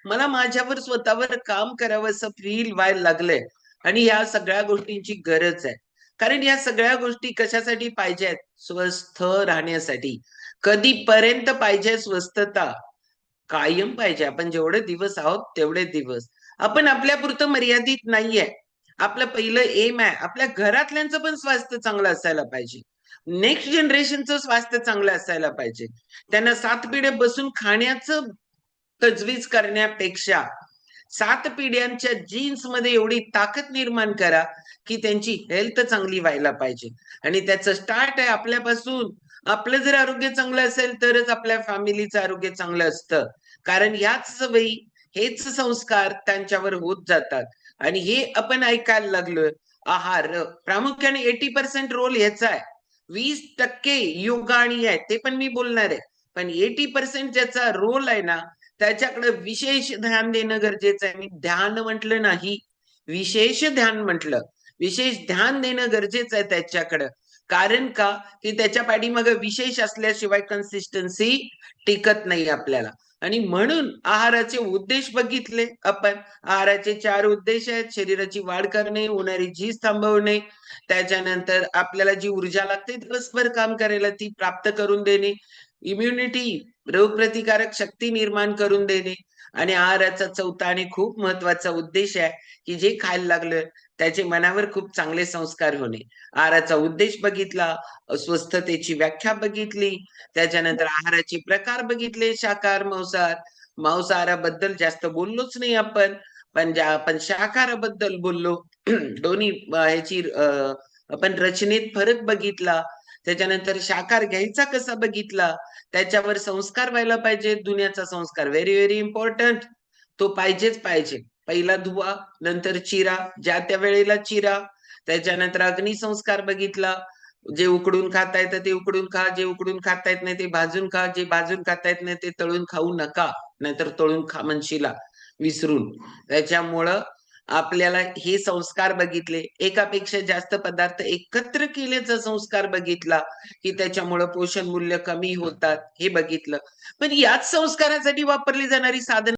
मला माझ्यावर स्वतःवर काम करावंसं फील व्हायला लागलंय. आणि ह्या सगळ्या गोष्टींची गरज आहे. कारण या सगळ्या गोष्टी कशासाठी पाहिजे आहेत? स्वस्थ राहण्यासाठी. कधीपर्यंत पाहिजे स्वस्थता? कायम पाहिजे. आपण जेवढे दिवस आहोत तेवढे दिवस. आपण आपल्यापुरतं मर्यादित नाहीये. आपलं पहिलं एम आहे आपल्या घरातल्यांचं पण स्वास्थ्य चांगलं असायला पाहिजे. नेक्स्ट जनरेशनचं स्वास्थ्य चांगलं असायला पाहिजे. त्यांना 7 पिढ्या बसून खाण्याचं तजवीज करण्यापेक्षा 7 पिढ्यांच्या जीन्स मध्ये एवढी ताकद निर्माण करा की त्यांची हेल्थ चांगली व्हायला पाहिजे. आणि त्याचं स्टार्ट आहे आपल्यापासून. आपलं जर आरोग्य चांगलं असेल तरच आपल्या फॅमिलीचं आरोग्य चांगलं असतं. कारण ह्याच सवयी, हेच संस्कार त्यांच्यावर होत जातात. आणि हे आपण ऐकायला लागलोय. आहार प्रामुख्याने 80% रोल ह्याचा आहे. 20% योगा आणि आहे ते पण मी बोलणार आहे. पण 80% ज्याचा रोल आहे ना, त्याच्याकडे विशेष ध्यान देणं गरजेचं आहे. मी ध्यान म्हटलं नाही, विशेष ध्यान म्हटलं. विशेष ध्यान देणं गरजेचं आहे त्याच्याकडं. कारण का की त्याच्या पाठीमागे विशेष असल्याशिवाय कन्सिस्टन्सी टिकत नाही आपल्याला. आणि म्हणून आहाराचे उद्देश बघितले आपण. आहाराचे 4 उद्देश आहेत. शरीराची वाढ करणे, होणारी झीज थांबवणे, त्याच्यानंतर आपल्याला जी ऊर्जा लागते दिवसभर काम करायला ती प्राप्त करून देणे, इम्युनिटी रोगप्रतिकारक शक्ती निर्माण करून देणे. आणि आहाराचा चौथा आणि खूप महत्वाचा उद्देश आहे की जे खायला लागलं त्याचे मनावर खूप चांगले संस्कार होणे. आहाराचा उद्देश बघितला, स्वस्थतेची व्याख्या बघितली, त्याच्यानंतर आहाराचे प्रकार बघितले, शाकाहार, मांसाहार. मांसाहाराबद्दल जास्त बोललोच नाही आपण. पण ज्या आपण शाकाहाराबद्दल बोललो दोन्ही ह्याची आपण रचनेत फरक बघितला. त्याच्यानंतर शाकाहार घ्यायचा कसा बघितला. त्याच्यावर संस्कार व्हायला पाहिजे. दुनियाचा संस्कार व्हेरी व्हेरी इम्पॉर्टंट. तो पाहिजेच पाहिजे. पहिला धुवा, नंतर चिरा, ज्या त्या वेळेला चिरा. त्याच्यानंतर अग्निसंस्कार बघितला. जे उकडून खाता येतं ते उकडून खा, जे उकडून खाता येत नाही ते भाजून खा, जे भाजून खाता येत नाही ते तळून खाऊ नका, नाहीतर तळून खा म्हणशीला विसरून. त्याच्यामुळं आपल्याला हे संस्कार बघितले. एकापेक्षा जास्त पदार्थ एकत्र केल्याचा संस्कार बघितला की त्याच्यामुळं पोषण मूल्य कमी होतात हे बघितलं. पण याच संस्कारासाठी वापरली जाणारी साधन